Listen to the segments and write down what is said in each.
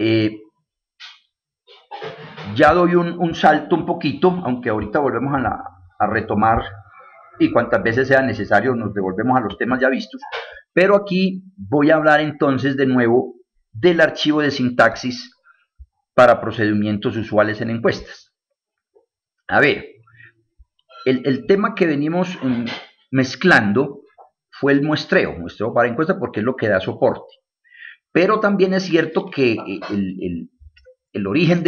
Eh, ya doy un salto un poquito, aunque ahorita volvemos a retomar y cuantas veces sea necesario nos devolvemos a los temas ya vistos, pero aquí voy a hablar entonces de nuevo del archivo de sintaxis para procedimientos usuales en encuestas. A ver, el tema que venimos mezclando fue el muestreo para encuestas porque es lo que da soporte. Pero también es cierto que el origen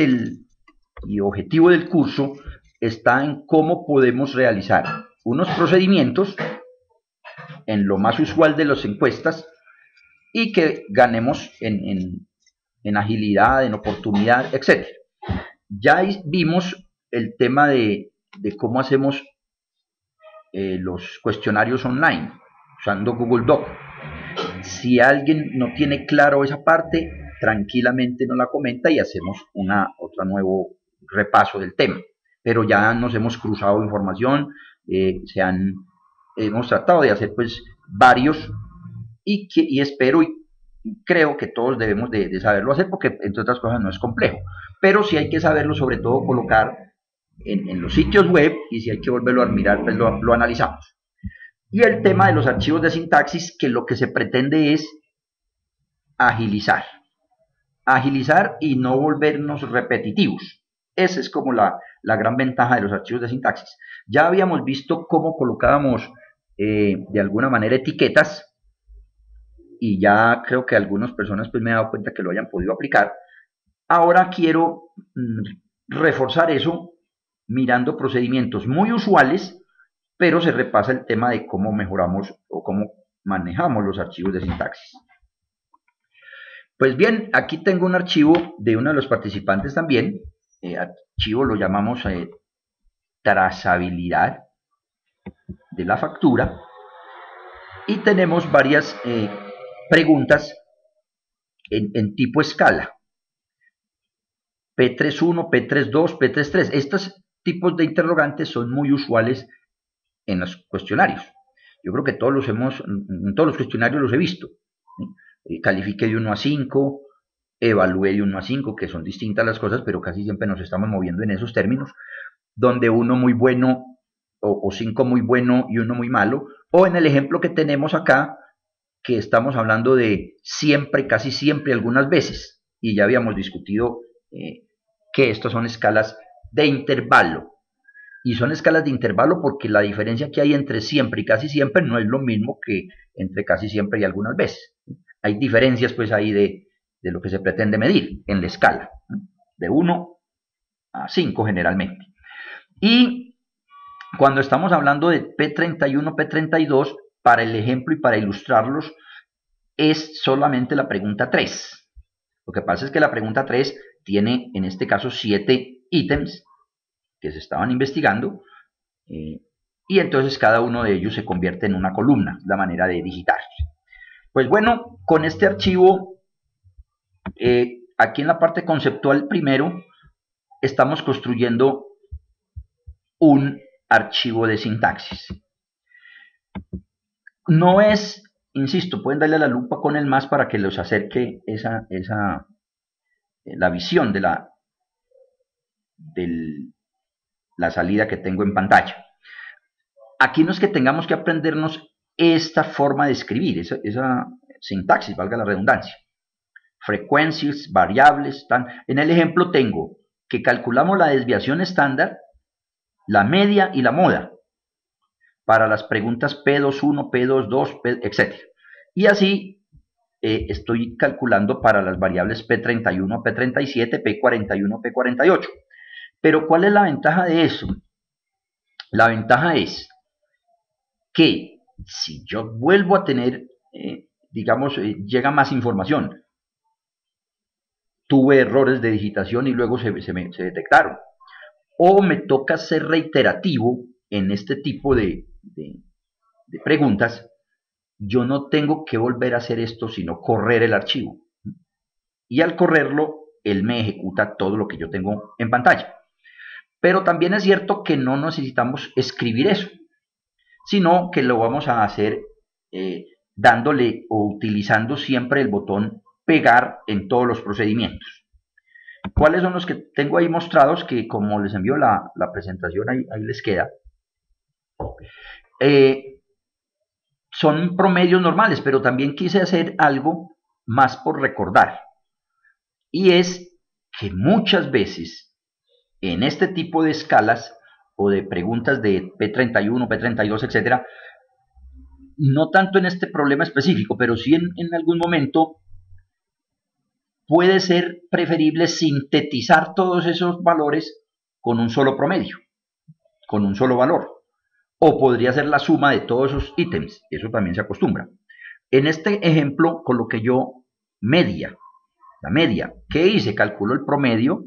y objetivo del curso está en cómo podemos realizar unos procedimientos en lo más usual de las encuestas y que ganemos en agilidad, en oportunidad, etc. Ya vimos el tema de cómo hacemos los cuestionarios online usando Google Doc. Si alguien no tiene claro esa parte, tranquilamente nos la comenta y hacemos otro nuevo repaso del tema. Pero ya nos hemos cruzado información, hemos tratado de hacer pues varios y espero y creo que todos debemos de saberlo hacer porque entre otras cosas no es complejo. Pero sí hay que saberlo, sobre todo colocar en los sitios web, y si hay que volverlo a mirar, pues lo analizamos. Y el tema de los archivos de sintaxis, que lo que se pretende es agilizar. Agilizar y no volvernos repetitivos. Esa es como la gran ventaja de los archivos de sintaxis. Ya habíamos visto cómo colocábamos de alguna manera etiquetas, y ya creo que algunas personas pues me he dado cuenta que lo hayan podido aplicar. Ahora quiero reforzar eso mirando procedimientos muy usuales, pero se repasa el tema de cómo mejoramos o cómo manejamos los archivos de sintaxis. Pues bien, aquí tengo un archivo de uno de los participantes también. Archivo lo llamamos trazabilidad de la factura. Y tenemos varias preguntas en tipo escala. P31, P32, P33. Estos tipos de interrogantes son muy usuales en los cuestionarios. Yo creo que en todos los cuestionarios los he visto. Califique de 1 a 5, evalúe de 1 a 5, que son distintas las cosas, pero casi siempre nos estamos moviendo en esos términos, donde 1 muy bueno o 5 muy bueno y 1 muy malo, o en el ejemplo que tenemos acá, que estamos hablando de siempre, casi siempre, algunas veces, y ya habíamos discutido que estas son escalas de intervalo. Y son escalas de intervalo porque la diferencia que hay entre siempre y casi siempre no es lo mismo que entre casi siempre y algunas veces. Hay diferencias pues ahí de lo que se pretende medir en la escala, de 1 a 5 generalmente. Y cuando estamos hablando de P31, P32, para el ejemplo y para ilustrarlos, es solamente la pregunta 3. Lo que pasa es que la pregunta 3 tiene en este caso 7 ítems que se estaban investigando, y entonces cada uno de ellos se convierte en una columna, la manera de digitar. Pues bueno, con este archivo, aquí en la parte conceptual primero, estamos construyendo un archivo de sintaxis. No es, insisto, pueden darle a la lupa con el más para que los acerque la visión de la salida que tengo en pantalla. Aquí no es que tengamos que aprendernos esta forma de escribir, esa sintaxis, valga la redundancia. Frecuencias, variables, en el ejemplo tengo que calculamos la desviación estándar, la media y la moda para las preguntas P21, P22, etc. Y así estoy calculando para las variables P31, P37, P41, P48. Pero ¿cuál es la ventaja de eso? La ventaja es que si yo vuelvo a tener, digamos, llega más información, tuve errores de digitación y luego se detectaron, o me toca ser reiterativo en este tipo de preguntas, yo no tengo que volver a hacer esto, sino correr el archivo. Y al correrlo, él me ejecuta todo lo que yo tengo en pantalla. Pero también es cierto que no necesitamos escribir eso, sino que lo vamos a hacer dándole o utilizando siempre el botón pegar en todos los procedimientos. ¿Cuáles son los que tengo ahí mostrados? Que como les envío la presentación, ahí les queda. Son promedios normales, pero también quise hacer algo más por recordar. Y es que muchas veces en este tipo de escalas o de preguntas de P31, P32, etcétera, no tanto en este problema específico, pero sí en algún momento puede ser preferible sintetizar todos esos valores con un solo promedio, con un solo valor. O podría ser la suma de todos esos ítems, eso también se acostumbra. En este ejemplo coloqué yo media, la media. ¿Qué hice? Calculo el promedio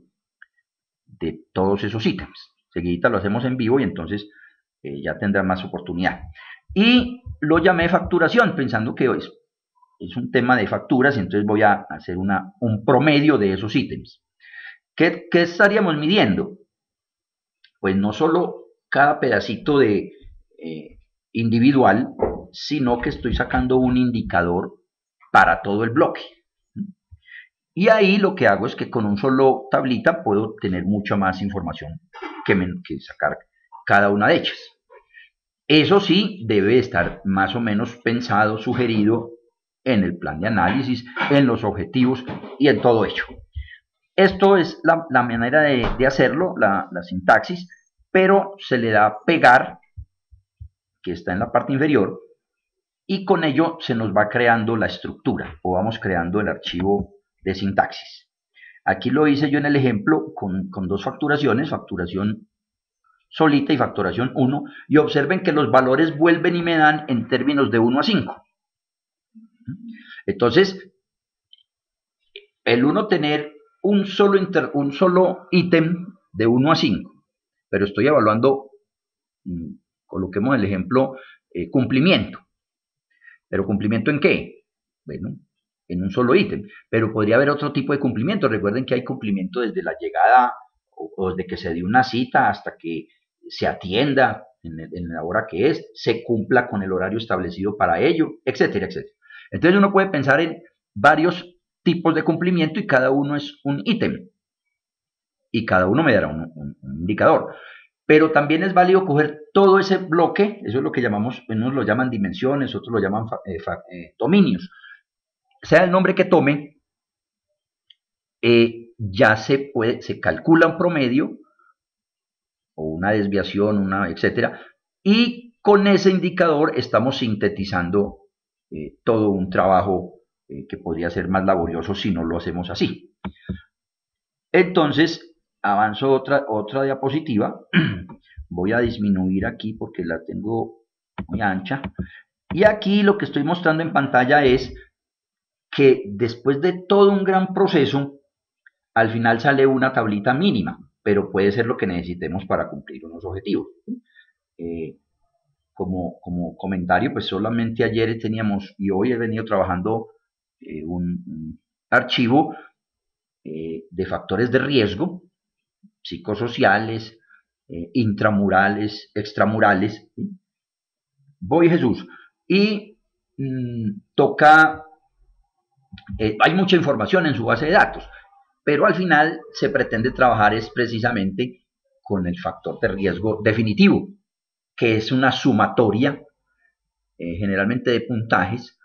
de todos esos ítems. Seguidita lo hacemos en vivo y entonces ya tendrá más oportunidad. Y lo llamé facturación, pensando que es un tema de facturas y entonces voy a hacer un promedio de esos ítems. ¿Qué estaríamos midiendo? Pues no solo cada pedacito de individual, sino que estoy sacando un indicador para todo el bloque. Y ahí lo que hago es que con un solo tablita puedo tener mucha más información que sacar cada una de ellas. Eso sí, debe estar más o menos pensado, sugerido en el plan de análisis, en los objetivos y en todo ello. Esto es la manera de hacerlo, la sintaxis, pero se le da pegar, que está en la parte inferior, y con ello se nos va creando la estructura o vamos creando el archivo de sintaxis. Aquí lo hice yo en el ejemplo con dos facturaciones, facturación solita y facturación 1, y observen que los valores vuelven y me dan en términos de 1 a 5. Entonces, el 1 tener un solo ítem de 1 a 5, pero estoy evaluando, coloquemos el ejemplo, cumplimiento. ¿Pero cumplimiento en qué? Bueno, en un solo ítem, pero podría haber otro tipo de cumplimiento. Recuerden que hay cumplimiento desde la llegada o desde que se dio una cita hasta que se atienda en la hora que es, se cumpla con el horario establecido para ello, etcétera, etcétera. Entonces uno puede pensar en varios tipos de cumplimiento y cada uno es un ítem y cada uno me dará un indicador. Pero también es válido coger todo ese bloque, eso es lo que llamamos, unos lo llaman dimensiones, otros lo llaman dominios. Sea el nombre que tome, ya se calcula un promedio o una desviación, etcétera, y con ese indicador estamos sintetizando todo un trabajo que podría ser más laborioso si no lo hacemos así. Entonces, avanzo otra diapositiva. Voy a disminuir aquí porque la tengo muy ancha. Y aquí lo que estoy mostrando en pantalla es que después de todo un gran proceso, al final sale una tablita mínima, pero puede ser lo que necesitemos para cumplir unos objetivos. Como comentario, pues solamente ayer teníamos y hoy he venido trabajando un archivo de factores de riesgo psicosociales, intramurales, extramurales. ¿Sí? Voy, Jesús. Y toca, hay mucha información en su base de datos, pero al final se pretende trabajar es precisamente con el factor de riesgo definitivo, que es una sumatoria, generalmente de puntajes,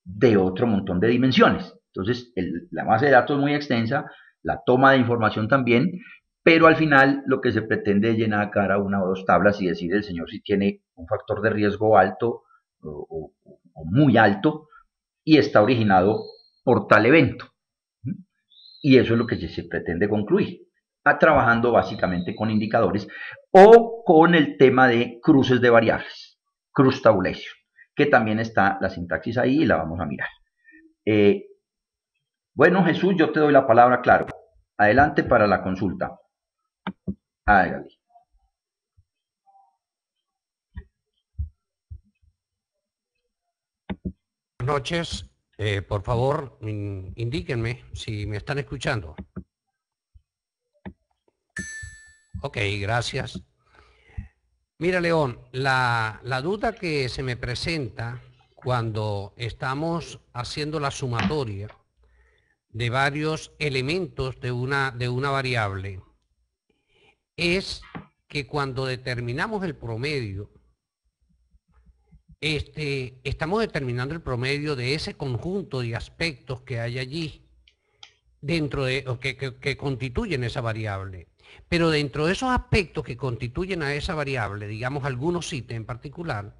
de otro montón de dimensiones. Entonces, la base de datos es muy extensa, la toma de información también, pero al final lo que se pretende es llenar cada una o dos tablas y decir el señor si tiene un factor de riesgo alto o muy alto y está originado por tal evento. Y eso es lo que se pretende concluir, trabajando básicamente con indicadores o con el tema de cruces de variables, cross tabulation, que también está la sintaxis ahí y la vamos a mirar. Bueno, Jesús, yo te doy la palabra, claro. Adelante para la consulta. Hágale. Buenas noches. Por favor, indíquenme si me están escuchando. Ok, gracias. Mira, León, la duda que se me presenta cuando estamos haciendo la sumatoria de varios elementos de una variable es que cuando determinamos el promedio, estamos determinando el promedio de ese conjunto de aspectos que hay allí dentro de, o que constituyen esa variable. Pero dentro de esos aspectos que constituyen a esa variable, digamos algunos ítems en particular,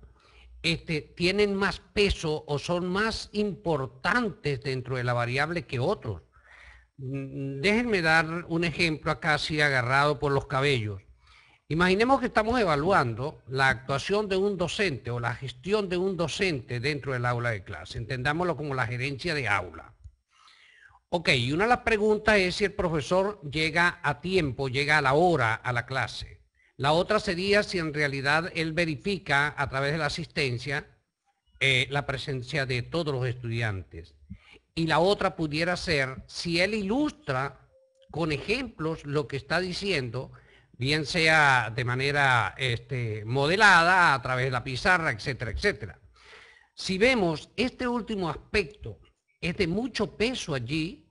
tienen más peso o son más importantes dentro de la variable que otros. Déjenme dar un ejemplo acá así agarrado por los cabellos. Imaginemos que estamos evaluando la actuación de un docente o la gestión de un docente dentro del aula de clase. Entendámoslo como la gerencia de aula. Ok, y una de las preguntas es si el profesor llega a tiempo, llega a la hora a la clase. La otra sería si en realidad él verifica a través de la asistencia la presencia de todos los estudiantes. Y la otra pudiera ser si él ilustra con ejemplos lo que está diciendo, bien sea de manera modelada a través de la pizarra, etcétera, etcétera. Si vemos este último aspecto es de mucho peso allí,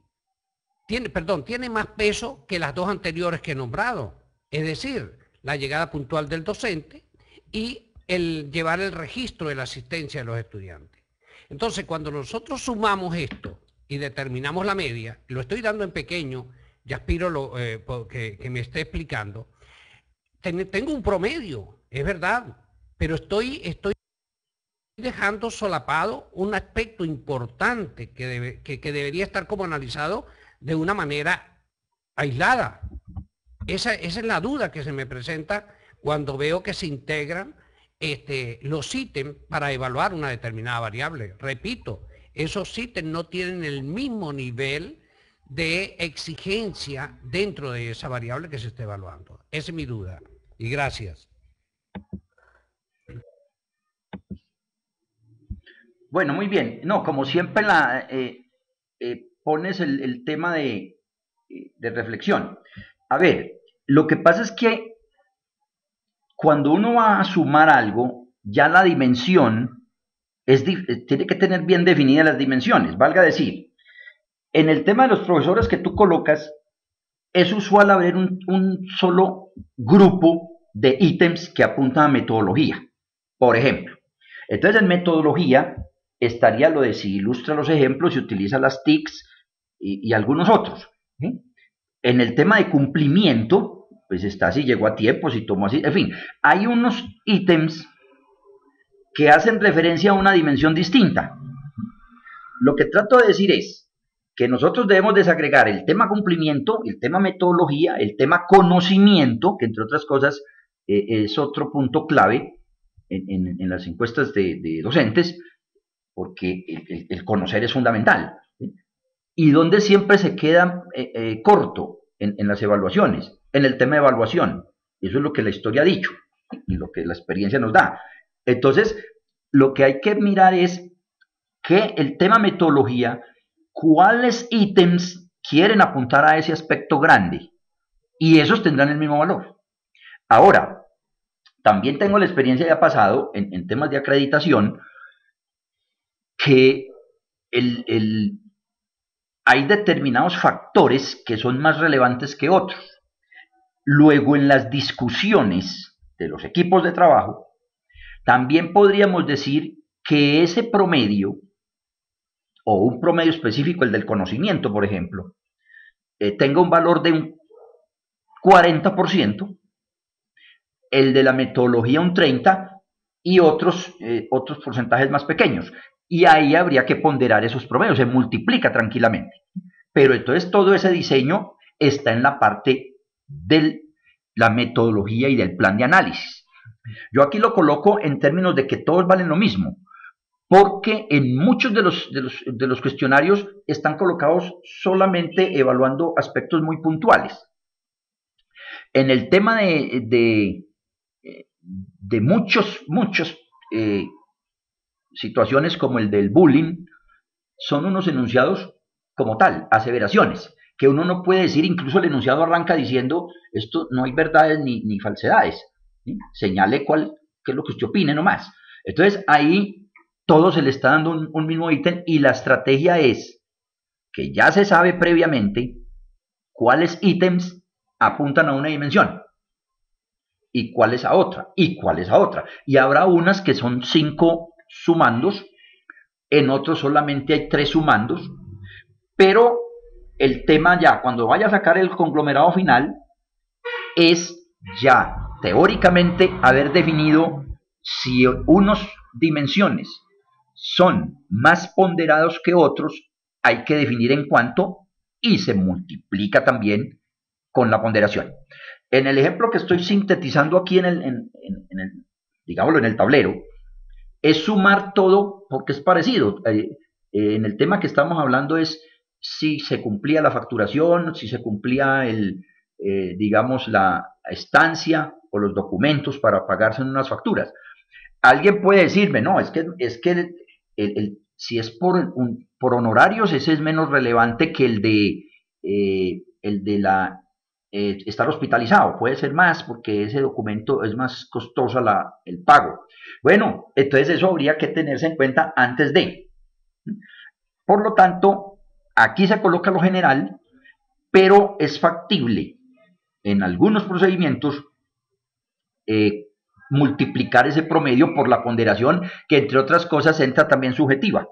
tiene más peso que las dos anteriores que he nombrado, es decir, la llegada puntual del docente y el llevar el registro de la asistencia de los estudiantes. Entonces, cuando nosotros sumamos esto y determinamos la media, lo estoy dando en pequeño, y aspiro que me esté explicando, tengo un promedio, es verdad, pero estoy dejando solapado un aspecto importante que debería estar como analizado de una manera aislada. Esa es la duda que se me presenta cuando veo que se integran los ítems para evaluar una determinada variable. Repito, esos ítems no tienen el mismo nivel de exigencia dentro de esa variable que se está evaluando. Esa es mi duda. Y gracias. Bueno, muy bien. No, como siempre pones el tema de reflexión. A ver, lo que pasa es que cuando uno va a sumar algo, ya la dimensión tiene que tener bien definidas las dimensiones. Valga decir, en el tema de los profesores que tú colocas, es usual haber un solo grupo de ítems que apuntan a metodología, por ejemplo. Entonces, en metodología estaría lo de si ilustra los ejemplos, si utiliza las TICs y algunos otros. ¿Sí? En el tema de cumplimiento, pues está si llegó a tiempo, si tomó así, en fin, hay unos ítems que hacen referencia a una dimensión distinta. Lo que trato de decir es que nosotros debemos desagregar el tema cumplimiento, el tema metodología, el tema conocimiento, que entre otras cosas es otro punto clave en las encuestas de docentes, porque el conocer es fundamental. ¿Sí? Y donde siempre se queda corto en las evaluaciones, en el tema de evaluación. Eso es lo que la historia ha dicho y lo que la experiencia nos da. Entonces, lo que hay que mirar es que el tema metodología, cuáles ítems quieren apuntar a ese aspecto grande y esos tendrán el mismo valor. Ahora, también tengo la experiencia ya pasado en temas de acreditación que hay determinados factores que son más relevantes que otros. Luego, en las discusiones de los equipos de trabajo, también podríamos decir que ese promedio, o un promedio específico, el del conocimiento, por ejemplo, tenga un valor de un 40%, el de la metodología un 30% y otros porcentajes más pequeños. Y ahí habría que ponderar esos promedios, se multiplica tranquilamente. Pero entonces todo ese diseño está en la parte de la metodología y del plan de análisis. Yo aquí lo coloco en términos de que todos valen lo mismo, porque en muchos de los cuestionarios están colocados solamente evaluando aspectos muy puntuales. En el tema de muchos situaciones como el del bullying, son unos enunciados como tal, aseveraciones, que uno no puede decir, incluso el enunciado arranca diciendo, esto no hay verdades ni falsedades, ¿sí? Señale qué es lo que usted opine nomás. Entonces ahí todo se le está dando un mismo ítem y la estrategia es que ya se sabe previamente cuáles ítems apuntan a una dimensión y cuáles a otra, y cuáles a otra. Y habrá unas que son 5 sumandos, en otros solamente hay 3 sumandos, pero el tema ya, cuando vaya a sacar el conglomerado final, es ya teóricamente haber definido si unos dimensiones son más ponderados que otros, hay que definir en cuánto y se multiplica también con la ponderación. En el ejemplo que estoy sintetizando aquí digámoslo, en el tablero, es sumar todo porque es parecido. En el tema que estamos hablando es si se cumplía la facturación, si se cumplía digamos, la estancia o los documentos para pagarse en unas facturas. Alguien puede decirme, no, es que si es por honorarios, ese es menos relevante que el de estar hospitalizado. Puede ser más porque ese documento es más costoso el pago. Bueno, entonces eso habría que tenerse en cuenta antes de. Por lo tanto, aquí se coloca lo general, pero es factible en algunos procedimientos eh, multiplicar ese promedio por la ponderación, que entre otras cosas entra también subjetiva,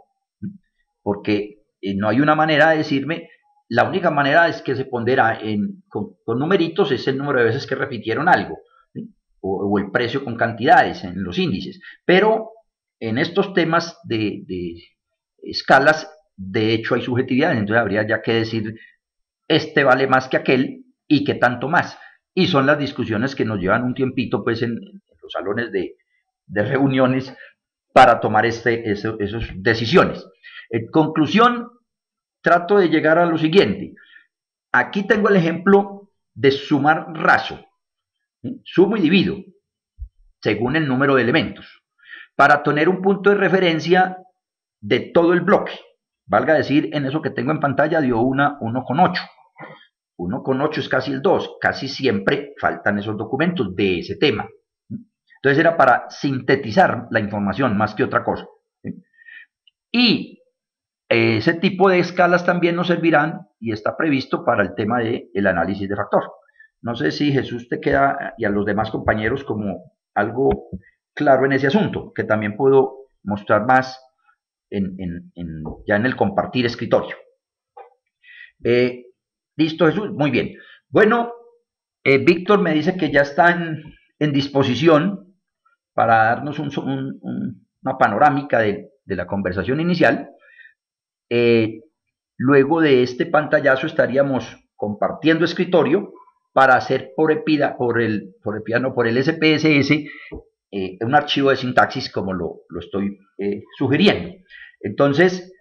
porque no hay una manera de decirme, la única manera es que se pondera con numeritos es el número de veces que repitieron algo, ¿sí? o el precio con cantidades en los índices, pero en estos temas de escalas, de hecho hay subjetividades, entonces habría ya que decir, este vale más que aquel y que tanto más. Y son las discusiones que nos llevan un tiempito pues en los salones de reuniones para tomar esas decisiones. En conclusión, trato de llegar a lo siguiente. Aquí tengo el ejemplo de sumar raso. ¿Sí? Sumo y divido según el número de elementos para tener un punto de referencia de todo el bloque. Valga decir, en eso que tengo en pantalla dio 1,8. 1,8 es casi el 2. Casi siempre faltan esos documentos de ese tema. Entonces era para sintetizar la información más que otra cosa. Y ese tipo de escalas también nos servirán y está previsto para el tema del análisis de factor. No sé si Jesús te queda y a los demás compañeros como algo claro en ese asunto, que también puedo mostrar más ya en el compartir escritorio. ¿Listo, Jesús? Muy bien. Bueno, Víctor me dice que ya está en disposición para darnos una panorámica de la conversación inicial. Luego de este pantallazo estaríamos compartiendo escritorio para hacer por el SPSS un archivo de sintaxis como lo estoy sugiriendo. Entonces,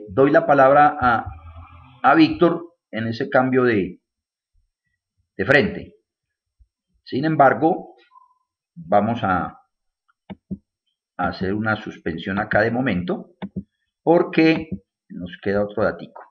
doy la palabra a Víctor en ese cambio de frente. Sin embargo, vamos a hacer una suspensión acá de momento porque nos queda otro datico.